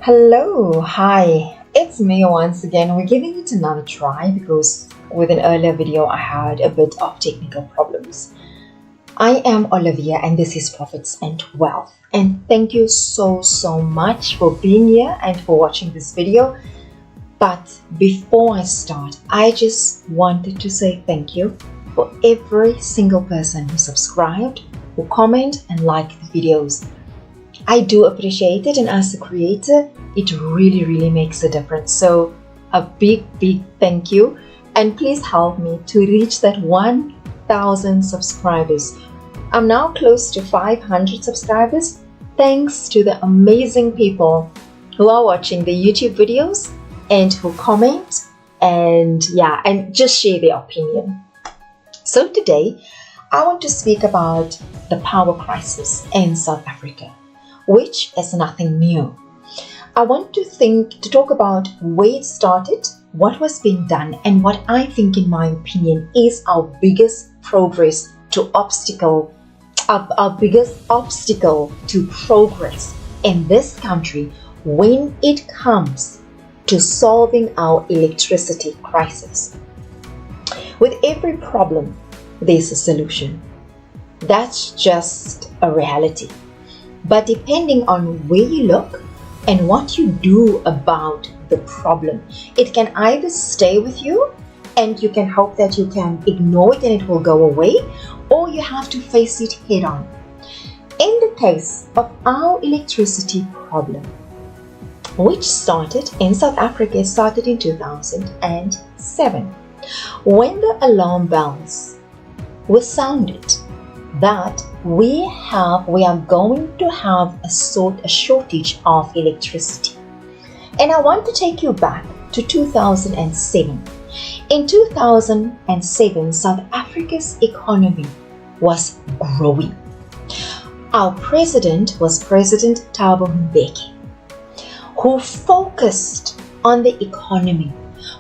Hello, hi, it's me once again. We're giving it another try because with an earlier video I had a bit of technical problems. I am Olivia and this is Profits and Wealth, and thank you so much for being here and for watching this video. But before I start, I just wanted to say thank you for every single person who subscribed, who comment and like the videos. I do appreciate it, and as a creator, it really makes a difference. So a big thank you, and please help me to reach that 1,000 subscribers. I'm now close to 500 subscribers thanks to the amazing people who are watching the YouTube videos and who comment and just share their opinion. So today I want to speak about the power crisis in South Africa, which is nothing new. I want to talk about where it started, what was being done, and what I think, in my opinion, is our biggest biggest obstacle to progress in this country when it comes to solving our electricity crisis. With every problem, there's a solution. That's just a reality. But depending on where you look and what you do about the problem, it can either stay with you and you can hope that you can ignore it and it will go away, or you have to face it head on. In the case of our electricity problem, which started in South Africa, it started in 2007, when the alarm bells were sounded that we are going to have a shortage of electricity. And I want to take you back to 2007. In 2007, South Africa's economy was growing. Our president was President Thabo Mbeki, who focused on the economy,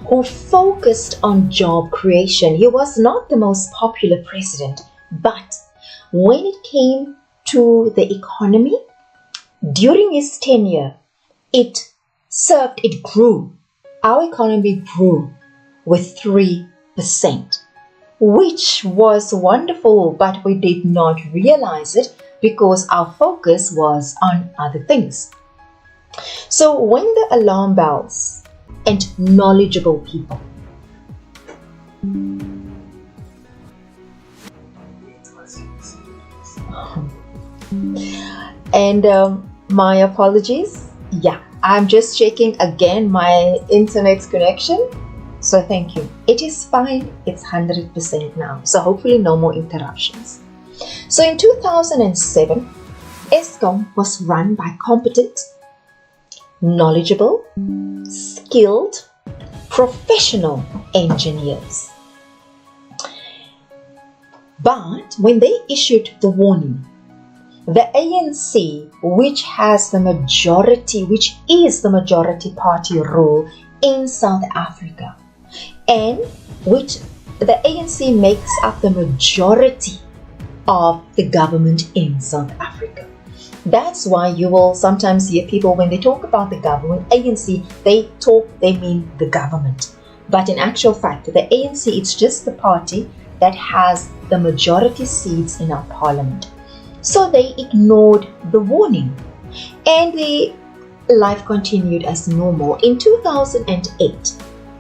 who focused on job creation. He was not the most popular president, but when it came to the economy, during his tenure, it grew. Our economy grew with 3%, which was wonderful, but we did not realize it because our focus was on other things. So when the alarm bells and knowledgeable people and my apologies, I'm just checking again my internet connection, so thank you. It is fine, it's 100% now, so hopefully no more interruptions. So in 2007, Eskom was run by competent, knowledgeable, skilled, professional engineers. But when they issued the warning, the ANC, which is the majority party rule in South Africa, and which the ANC makes up the majority of the government in South Africa. That's why you will sometimes hear people, when they talk about the government, ANC, they mean the government. But in actual fact, the ANC, it's just the party that has the majority seats in our parliament. So they ignored the warning and the life continued as normal. In 2008,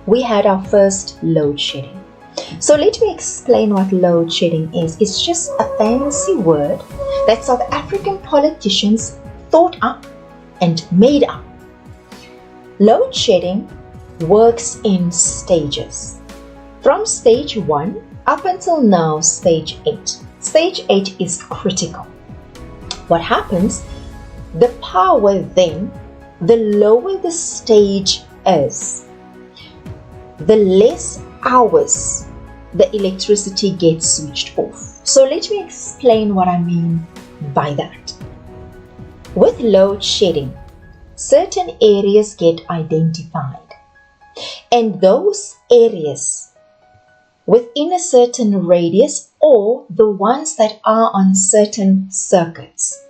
we had our first load shedding. So let me explain what load shedding is. It's just a fancy word that South African politicians thought up and made up. Load shedding works in stages. From stage 1 up until now, stage 8. Stage 8 is critical. What happens? The power then, the lower the stage is, the less hours the electricity gets switched off. So let me explain what I mean by that. With load shedding, certain areas get identified, and those areas within a certain radius, or the ones that are on certain circuits,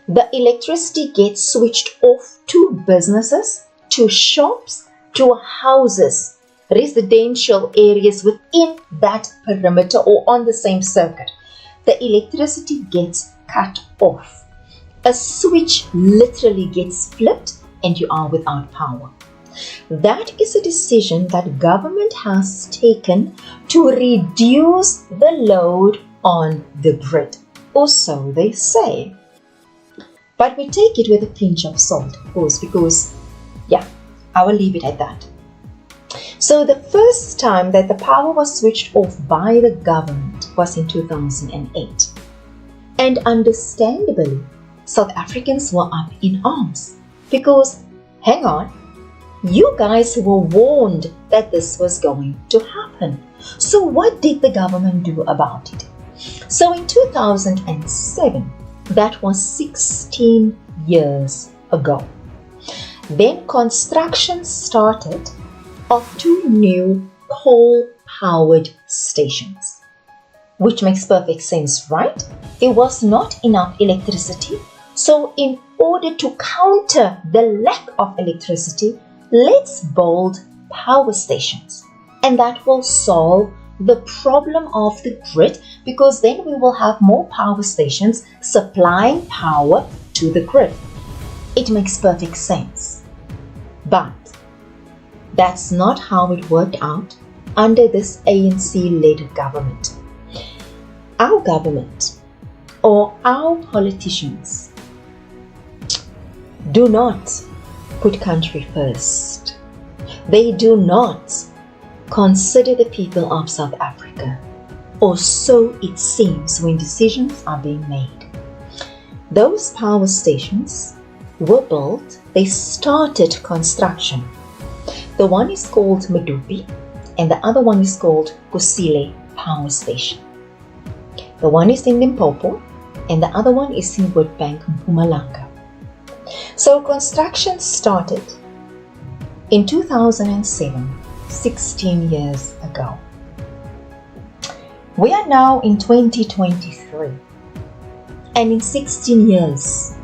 the electricity gets switched off to businesses, to shops, to houses, residential areas within that perimeter or on the same circuit, the electricity gets cut off. A switch literally gets flipped and you are without power. That is a decision that government has taken to reduce the load on the grid, or so they say. But we take it with a pinch of salt, of course, because, I will leave it at that. So the first time that the power was switched off by the government was in 2008. And understandably, South Africans were up in arms because, hang on, you guys were warned that this was going to happen. So what did the government do about it? So in 2007, that was 16 years ago, then construction started of 2 new coal-powered stations, which makes perfect sense, right? There was not enough electricity, so in order to counter the lack of electricity, let's build power stations, and that will solve the problem of the grid, because then we will have more power stations supplying power to the grid. It makes perfect sense. But that's not how it worked out under this ANC-led government. Our government, or our politicians, do not put country first. They do not consider the people of South Africa, or so it seems when decisions are being made. Those power stations were built, they started construction. The one is called Medupi and the other one is called Kusile Power Station. The one is in Limpopo and the other one is in Woodbank, Mpumalanga. So construction started in 2007, 16 years ago. We are now in 2023, and in 16 years,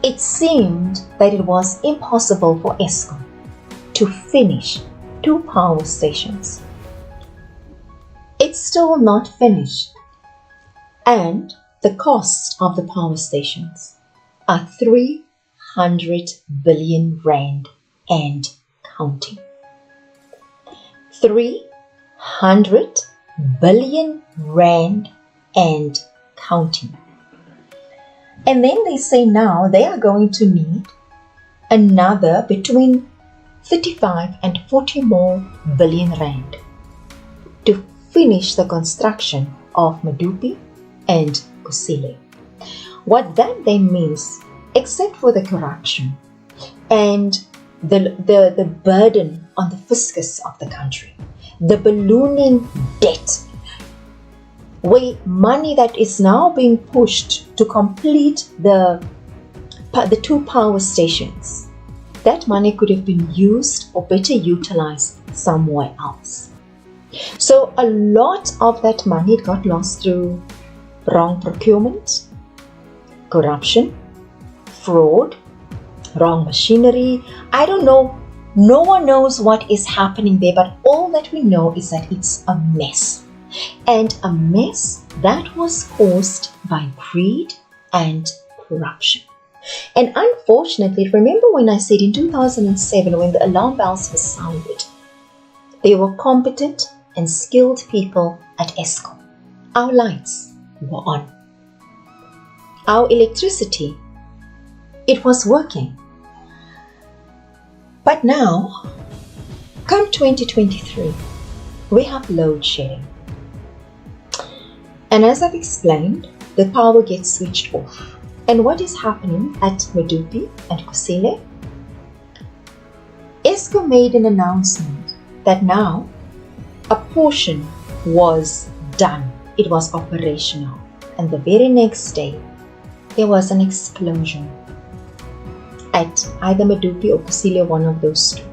it seemed that it was impossible for Eskom to finish 2 power stations. It's still not finished, and the cost of the power stations are 300 billion rand and counting. 300 billion rand and counting. And then they say now they are going to need another between 35 and 40 more billion rand to finish the construction of Medupi and Kusile. What that then means, except for the corruption and the burden on the fiscus of the country, the ballooning debt, where money that is now being pushed to complete the 2 power stations, that money could have been used or better utilized somewhere else. So a lot of that money got lost through wrong procurement, corruption, fraud, wrong machinery. I don't know. No one knows what is happening there, but all that we know is that it's a mess. And a mess that was caused by greed and corruption. And unfortunately, remember when I said in 2007, when the alarm bells were sounded, there were competent and skilled people at Eskom. Our lights were on. Our electricity, it was working. But now, come 2023, we have load shedding. And as I've explained, the power gets switched off. And what is happening at Medupi and Kusile? Eskom made an announcement that now a portion was done. It was operational. And the very next day, there was an explosion at either Medupi or Kusile, one of those 2.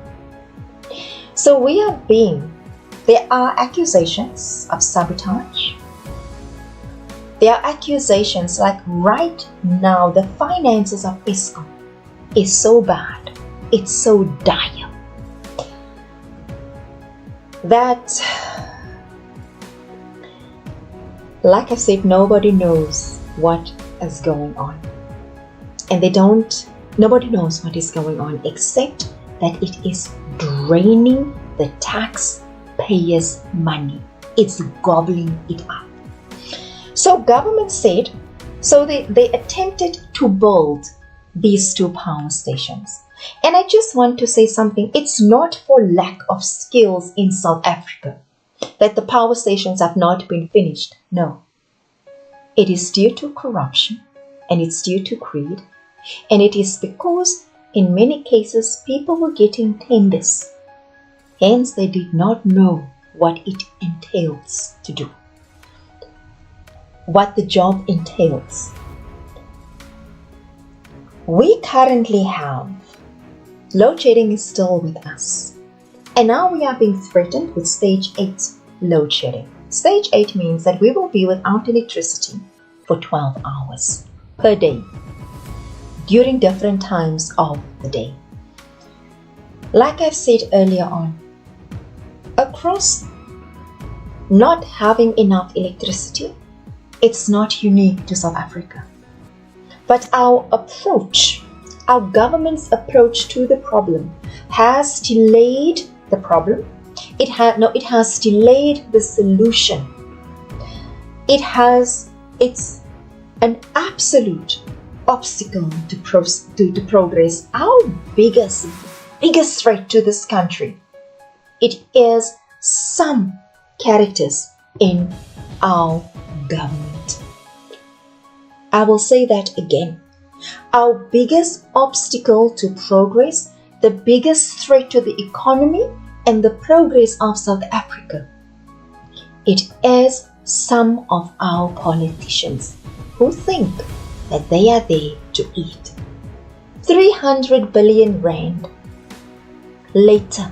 So there are accusations of sabotage. There are accusations like right now, the finances of Eskom is so bad, it's so dire, that, like I said, nobody knows what is going on. And nobody knows what is going on except that it is draining the taxpayers' money. It's gobbling it up. So government said, so they attempted to build these 2 power stations. And I just want to say something. It's not for lack of skills in South Africa that the power stations have not been finished. No. It is due to corruption, and it's due to greed, and it is because in many cases people were getting tenders. Hence they did not know what it entails to do, what the job entails. We currently have load shedding is still with us, and now we are being threatened with stage 8 load shedding. Stage 8 means that we will be without electricity for 12 hours per day during different times of the day. Like I've said earlier on, across not having enough electricity, it's not unique to South Africa. But our approach, our government's approach to the problem has delayed the problem. It has delayed the solution. It's an absolute obstacle to progress. Our biggest threat to this country, it is some characters in our government. I will say that again. Our biggest obstacle to progress, the biggest threat to the economy and the progress of South Africa, it is some of our politicians who think that they are there to eat. 300 billion rand later,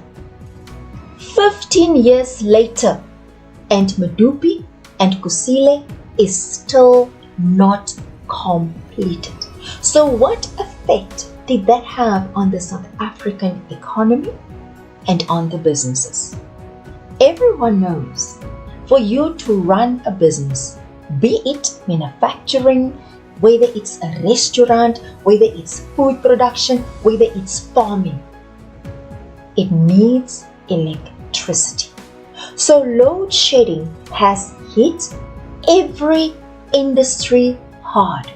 15 years later, and Medupi and Kusile is still not completed. So what effect did that have on the South African economy and on the businesses? Everyone knows, for you to run a business, be it manufacturing, whether it's a restaurant, whether it's food production, whether it's farming, it needs electricity. So load shedding has hit every industry hard,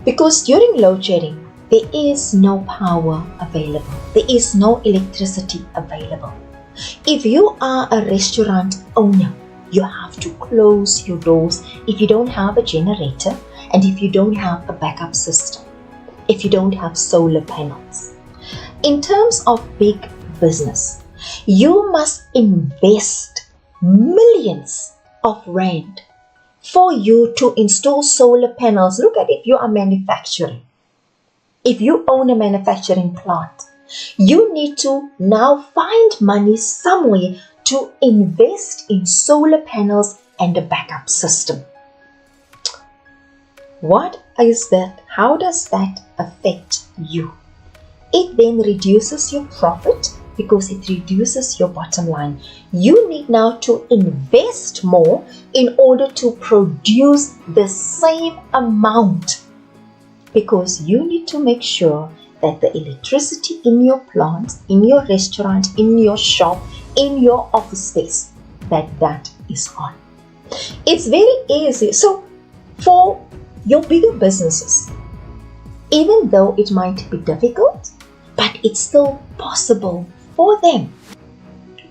because during load shedding there is no power available, there is no electricity available. If you are a restaurant owner, you have to close your doors if you don't have a generator, and if you don't have a backup system, if you don't have solar panels. In terms of big business, you must invest millions of rand for you to install solar panels. Look at, if you are manufacturing, if you own a manufacturing plant, you need to now find money somewhere to invest in solar panels and a backup system. What is that? How does that affect you? It then reduces your profit because it reduces your bottom line. You need now to invest more in order to produce the same amount, because you need to make sure that the electricity in your plant, in your restaurant, in your shop, in your office space, that is on. It's very easy. So for your bigger businesses, even though it might be difficult, but it's still possible for them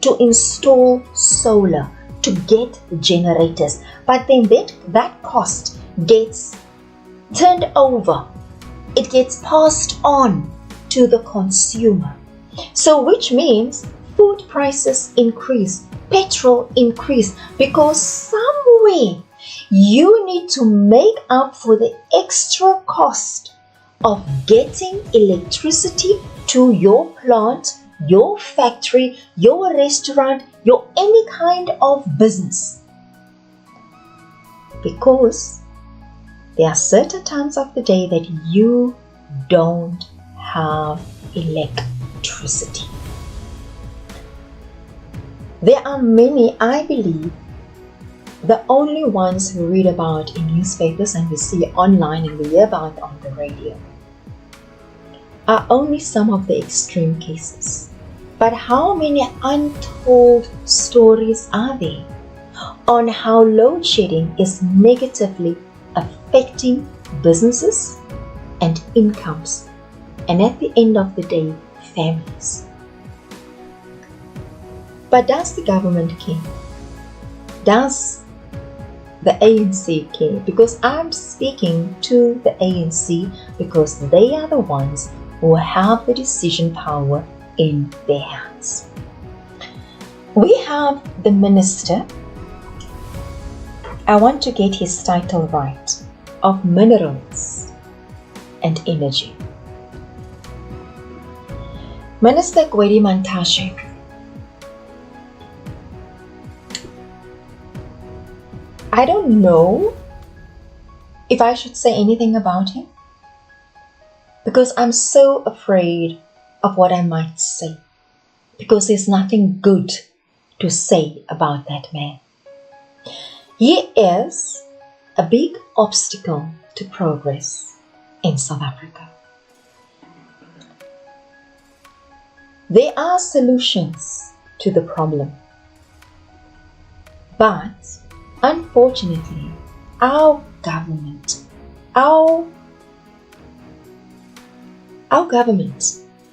to install solar, to get generators. But then that cost gets turned over. It gets passed on to the consumer. So which means food prices increase, petrol increase, because somewhere you need to make up for the extra cost of getting electricity to your plant, your factory, your restaurant, your any kind of business. Because there are certain times of the day that you don't have electricity. There are many, I believe, the only ones who read about in newspapers and we see online and we hear about on the radio are only some of the extreme cases. But how many untold stories are there on how load shedding is negatively affecting businesses and incomes, and at the end of the day, families? But does the government care? Does the ANC care? Because I'm speaking to the ANC because they are the ones who have the decision power in their hands. We have the minister, I want to get his title right, of minerals and energy. Minister Gwedi Mantashe. I don't know if I should say anything about him because I'm so afraid of what I might say, because there's nothing good to say about that man. He is a big obstacle to progress in South Africa. There are solutions to the problem, but unfortunately, our government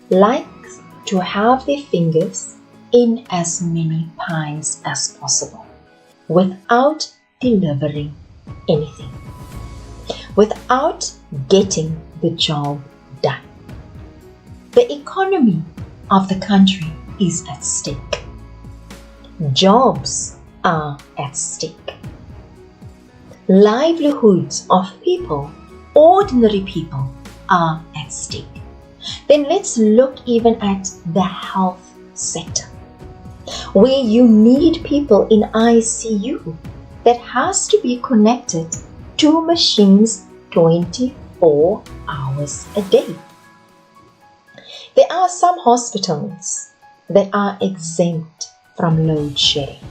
likes to have their fingers in as many pies as possible without delivering anything, without getting the job done. The economy of the country is at stake. Jobs are at stake. Livelihoods of people, ordinary people, are at stake. Then let's look even at the health sector, where you need people in ICU that has to be connected to machines 24 hours a day. There are some hospitals that are exempt from load shedding.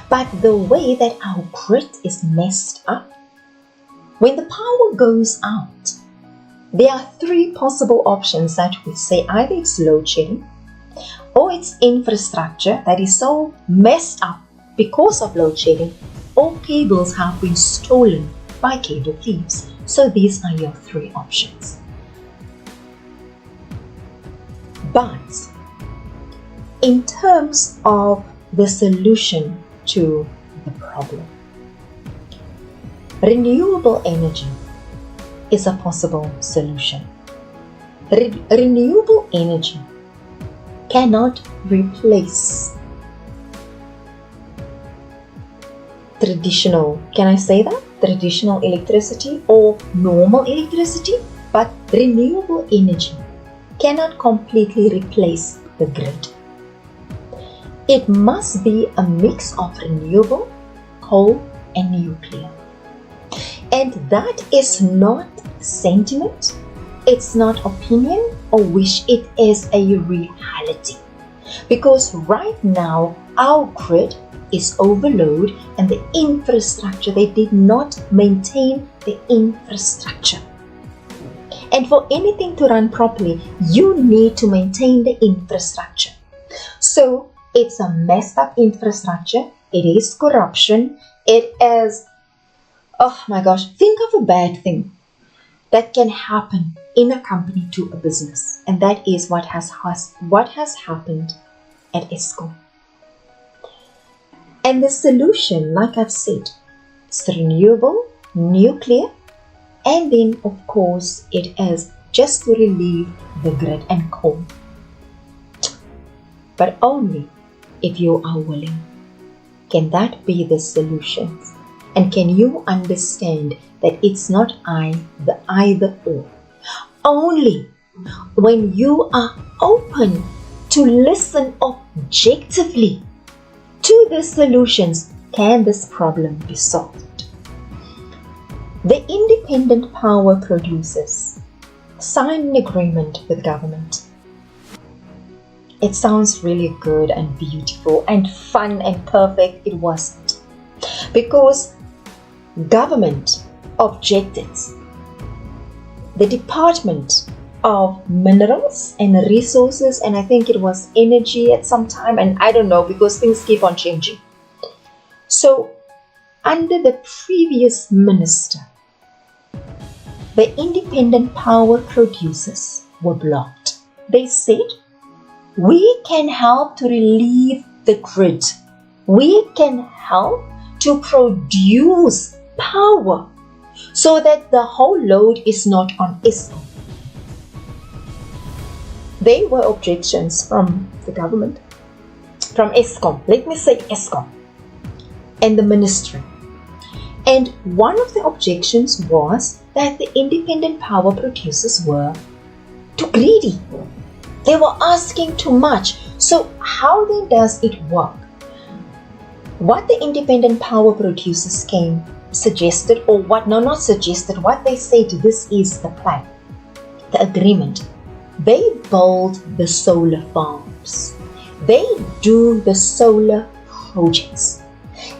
But the way that our grid is messed up, when the power goes out, there are three possible options that we say: either it's load shedding, or it's infrastructure that is so messed up because of load shedding, or cables have been stolen by cable thieves. So these are your three options. But in terms of the solution to the problem, renewable energy is a possible solution. Renewable energy cannot replace traditional electricity or normal electricity, but renewable energy cannot completely replace the grid. It must be a mix of renewable, coal, and nuclear. And that is not sentiment, it's not opinion or wish, it is a reality. Because right now, our grid is overloaded and the infrastructure, they did not maintain the infrastructure. And for anything to run properly, you need to maintain the infrastructure. So it's a messed up infrastructure. It is corruption. It is, oh my gosh, think of a bad thing that can happen in a company to a business. And that is what has happened at Eskom. And the solution, like I've said, is renewable, nuclear, and then of course it is just to relieve the grid and coal. But only if you are willing. Can that be the solution? And can you understand that it's not the either or? Only when you are open to listen objectively to the solutions can this problem be solved. The independent power producers sign an agreement with government. It sounds really good and beautiful and fun and perfect. It wasn't. Because government objected. The Department of Minerals and Resources, and I think it was energy at some time, and I don't know because things keep on changing. So under the previous minister, the independent power producers were blocked. They said, we can help to relieve the grid. We can help to produce power so that the whole load is not on Eskom. There were objections from the government, from Eskom, let me say Eskom, and the ministry. And one of the objections was that the independent power producers were too greedy. They were asking too much. So how then does it work? What the independent power producers suggested, or what, no, not suggested, what they said, this is the plan, the agreement. They build the solar farms. They do the solar projects.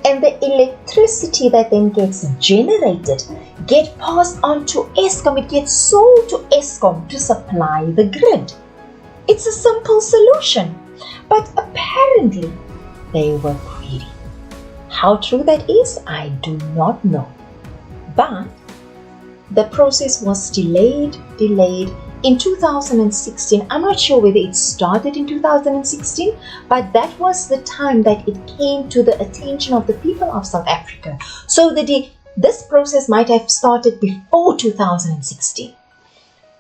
And the electricity that then gets generated gets passed on to Eskom. It gets sold to Eskom to supply the grid. It's a simple solution. But apparently, they were greedy. How true that is, I do not know. But the process was delayed in 2016. I'm not sure whether it started in 2016, but that was the time that it came to the attention of the people of South Africa. So this process might have started before 2016.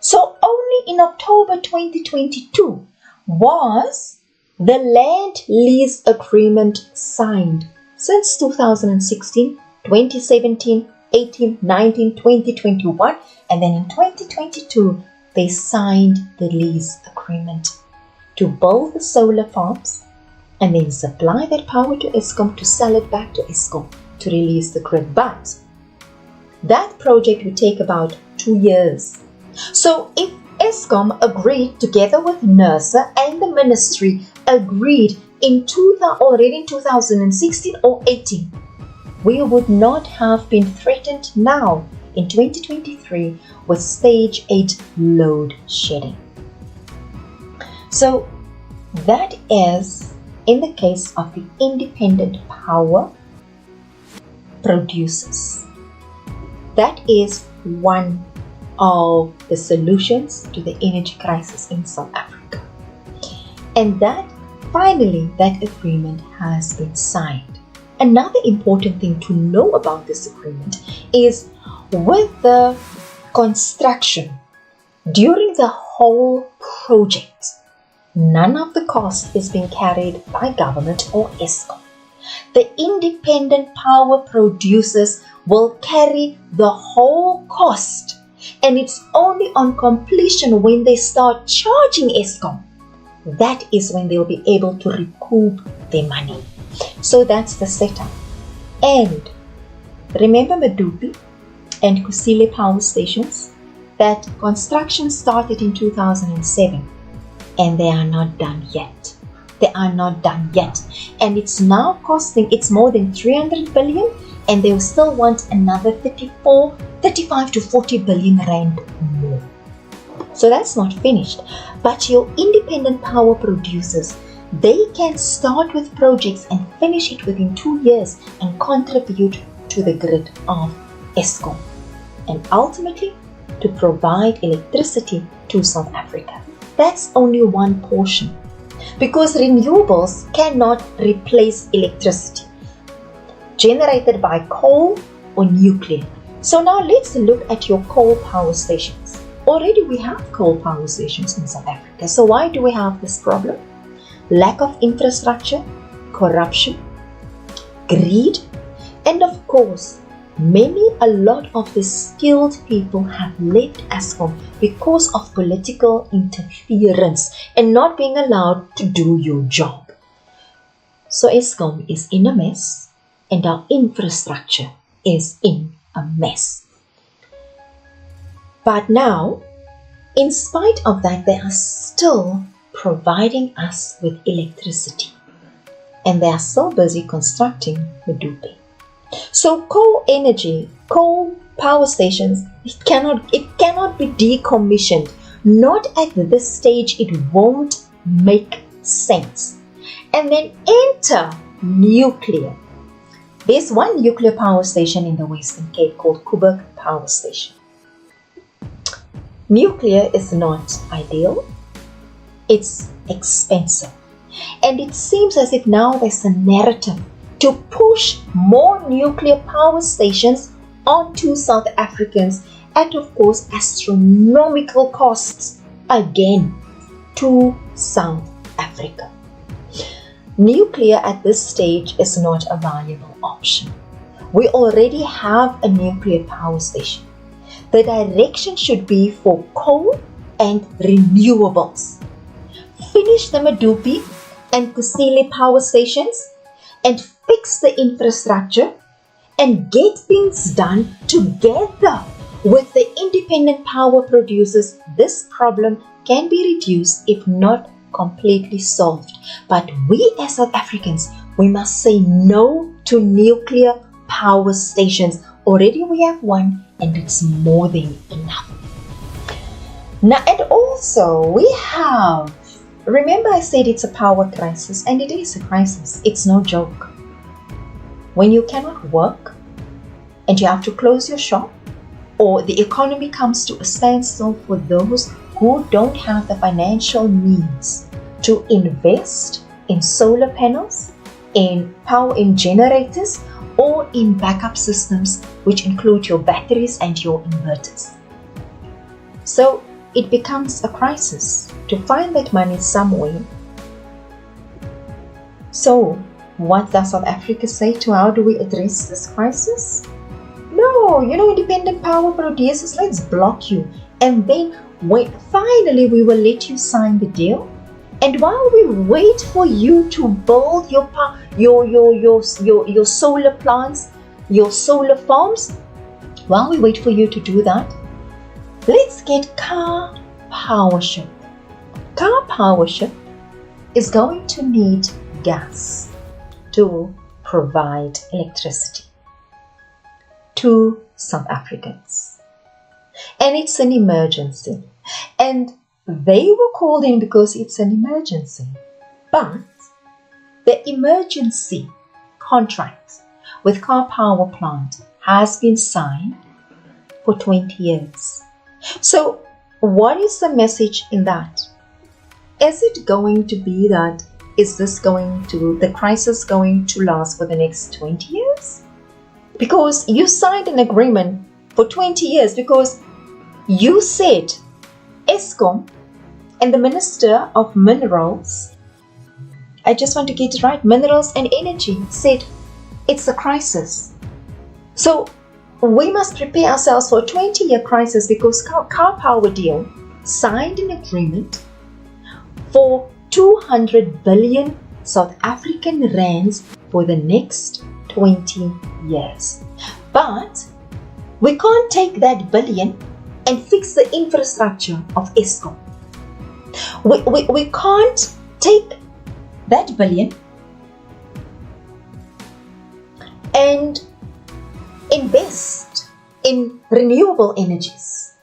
So only in October 2022 was the land lease agreement signed. Since 2016, 2017, 18, 19, 20, 21, and then in 2022, they signed the lease agreement to build the solar farms and then supply that power to Eskom to sell it back to Eskom to release the grid. But that project would take about 2 years. So if Eskom agreed together with NERSA and the ministry agreed already in 2016 or 18, we would not have been threatened now in 2023 with stage 8 load shedding. So that is in the case of the independent power producers. That is one of the solutions to the energy crisis in South Africa. And finally, that agreement has been signed. Another important thing to know about this agreement is with the construction, during the whole project, none of the cost is being carried by government or Eskom. The independent power producers will carry the whole cost, and it's only on completion when they start charging Eskom. That is when they'll be able to recoup their money. So that's the setup. And remember Medupi and Kusile power stations? That construction started in 2007 and they are not done yet. And it's now costing, it's more than 300 billion, and they'll still want another 35 to 40 billion rand more. So that's not finished. But your independent power producers, they can start with projects and finish it within 2 years and contribute to the grid of Eskom, and ultimately to provide electricity to South Africa. That's only one portion, because renewables cannot replace electricity generated by coal or nuclear. So now let's look at your coal power stations. Already we have coal power stations in South Africa. So why do we have this problem? Lack of infrastructure, corruption, greed, and of course, a lot of the skilled people have left Eskom because of political interference and not being allowed to do your job. So Eskom is in a mess and our infrastructure is in a mess. But now, In spite of that, they are still providing us with electricity. And they are so busy constructing Medupi. So coal energy, coal power stations, it cannot be decommissioned. Not at this stage, it won't make sense. And then enter nuclear. There's one nuclear power station in the Western Cape called Koeberg Power Station. Nuclear is not ideal. It's expensive. And it seems as if now there's a narrative to push more nuclear power stations onto South Africans at, of course, astronomical costs again to South Africa. Nuclear at this stage is not a viable option. We already have a nuclear power station. The direction should be for coal and renewables. Finish the Medupi and Kusile power stations and fix the infrastructure and get things done together with the independent power producers. This problem can be reduced, if not completely solved. But we as South Africans, we must say no to nuclear power stations. Already we have one, and it's more than enough. Now, and also we have, remember I said it's a power crisis, and it is a crisis. It's no joke. When you cannot work and you have to close your shop, or the economy comes to a standstill for those who don't have the financial means to invest in solar panels, in power, in generators, or in backup systems, which include your batteries and your inverters. So it becomes a crisis to find that money somewhere. So what does South Africa say to how do we address this crisis? No, independent power producers, let's block you. And then finally we will let you sign the deal. And while we wait for you to build your solar plants, your solar farms, while we wait for you to do that, let's get car powership. Car powership is going to need gas to provide electricity to South Africans. And it's an emergency. And they were called in because it's an emergency. But the emergency contract with Car Power Plant has been signed for 20 years. So what is the message in that? Is it going to be that, the crisis going to last for the next 20 years? Because you signed an agreement for 20 years because you said Eskom and the Minister of Minerals, I just want to get it right, Minerals and Energy, said it's a crisis. So we must prepare ourselves for a 20-year crisis because Car Power Deal signed an agreement for 200 billion South African rands for the next 20 years. But we can't take that billion and fix the infrastructure of Eskom. We can't take that billion and invest in renewable energies.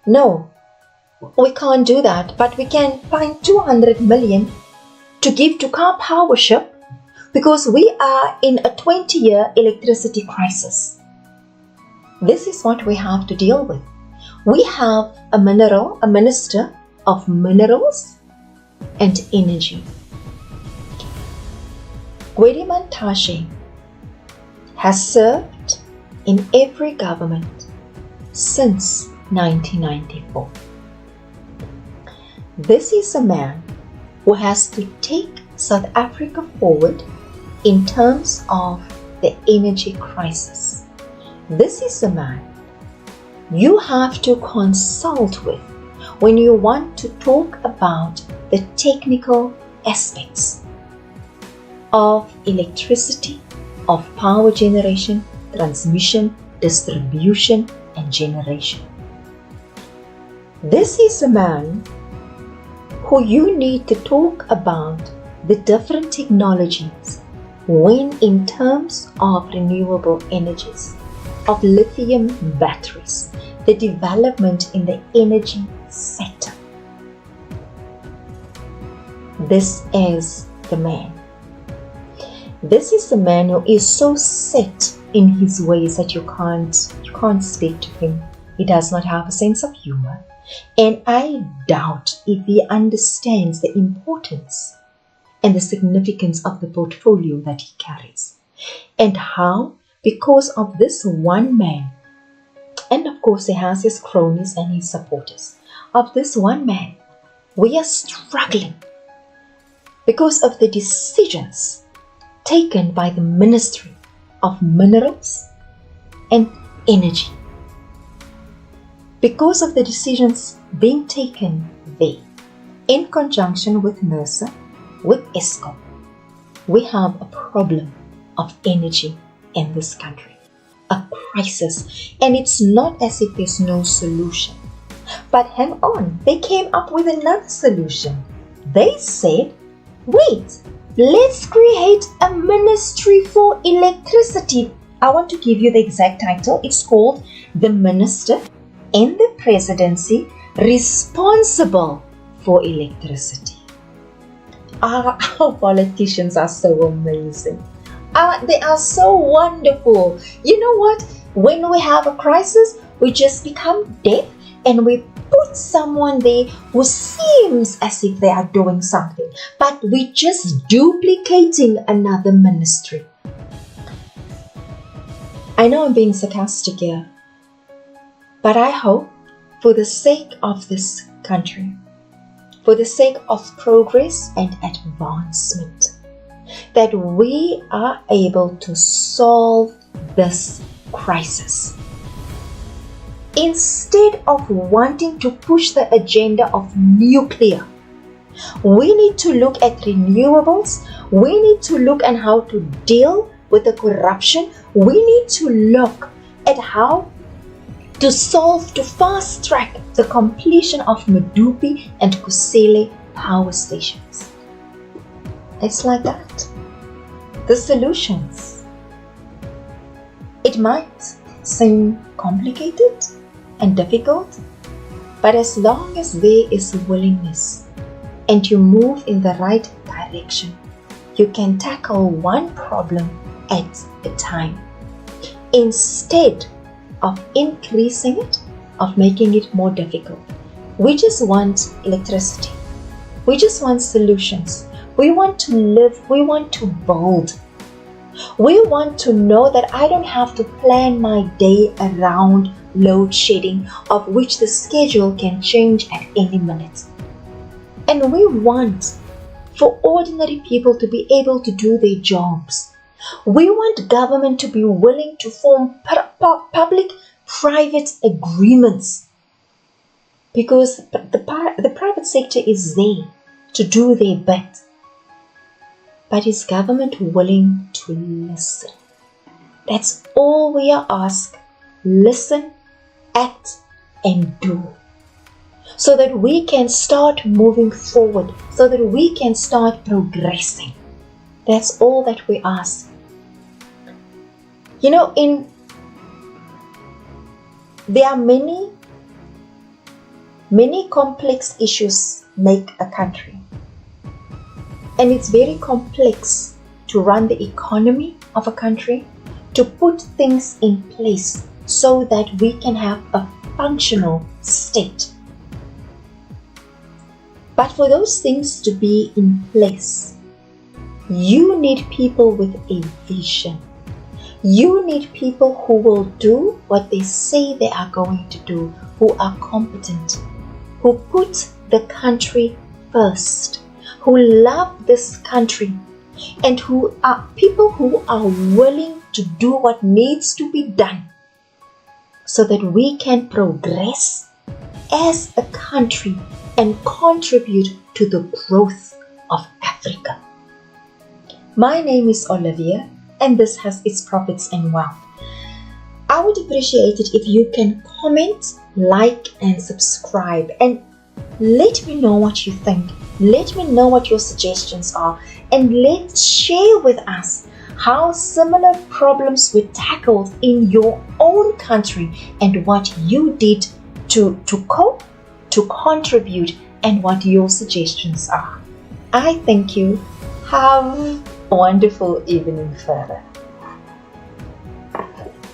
No, we can't do that, but we can find 200 million to give to Car Powership because we are in a 20-year electricity crisis. This is what we have to deal with. We have a Minister of Minerals and Energy. Gwede Mantashe has served in every government since 1994. This is a man who has to take South Africa forward in terms of the energy crisis. This is a man you have to consult with when you want to talk about the technical aspects of electricity, of power generation, transmission, distribution, and generation. This is a man who you need to talk about the different technologies when in terms of renewable energies, of lithium batteries, the development in the energy sector. This is the man. This is the man who is so set in his ways that you can't speak to him. He does not have a sense of humor. And I doubt if he understands the importance and the significance of the portfolio that he carries. And how, because of this one man, and of course he has his cronies and his supporters, of this one man, we are struggling because of the decisions taken by the Ministry of Minerals and Energy. Because of the decisions being taken there, in conjunction with NERSA, with Eskom, we have a problem of energy in this country, a crisis, and it's not as if there's no solution. But hang on, they came up with another solution. They said, wait, let's create a ministry for electricity. I want to give you the exact title. It's called the Minister in the Presidency Responsible for Electricity. Our politicians are so amazing. They are so wonderful. You know what? When we have a crisis, we just become deaf and we put someone there who seems as if they are doing something, but we're just duplicating another ministry. I know I'm being sarcastic here, but I hope for the sake of this country, for the sake of progress and advancement, that we are able to solve this crisis. Instead of wanting to push the agenda of nuclear, we need to look at renewables. We need to look at how to deal with the corruption. We need to look at how to solve, to fast track the completion of Medupi and Kusile power stations. It's like that. The solutions. It might seem complicated and difficult, but as long as there is willingness and you move in the right direction, you can tackle one problem at a time. Instead of increasing it, of making it more difficult. We just want electricity. We just want solutions. We want to live. We want to build. We want to know that I don't have to plan my day around load shedding, of which the schedule can change at any minute. And we want for ordinary people to be able to do their jobs. We want government to be willing to form public-private agreements, because the private sector is there to do their bit. But is government willing to listen? That's all we are asked. Listen, act, and do. So that we can start moving forward. So that we can start progressing. That's all that we ask. You know, there are many complex issues make a country. And it's very complex to run the economy of a country, to put things in place so that we can have a functional state. But for those things to be in place, you need people with a vision. You need people who will do what they say they are going to do, who are competent, who put the country first, who love this country, and who are people who are willing to do what needs to be done so that we can progress as a country and contribute to the growth of Africa. My name is Olivia, and this has its profits and wealth. I would appreciate it if you can comment, like, and subscribe, and let me know what you think. Let me know what your suggestions are, and let's share with us how similar problems were tackled in your own country and what you did to cope, to contribute, and what your suggestions are. I thank you. Have a wonderful evening further.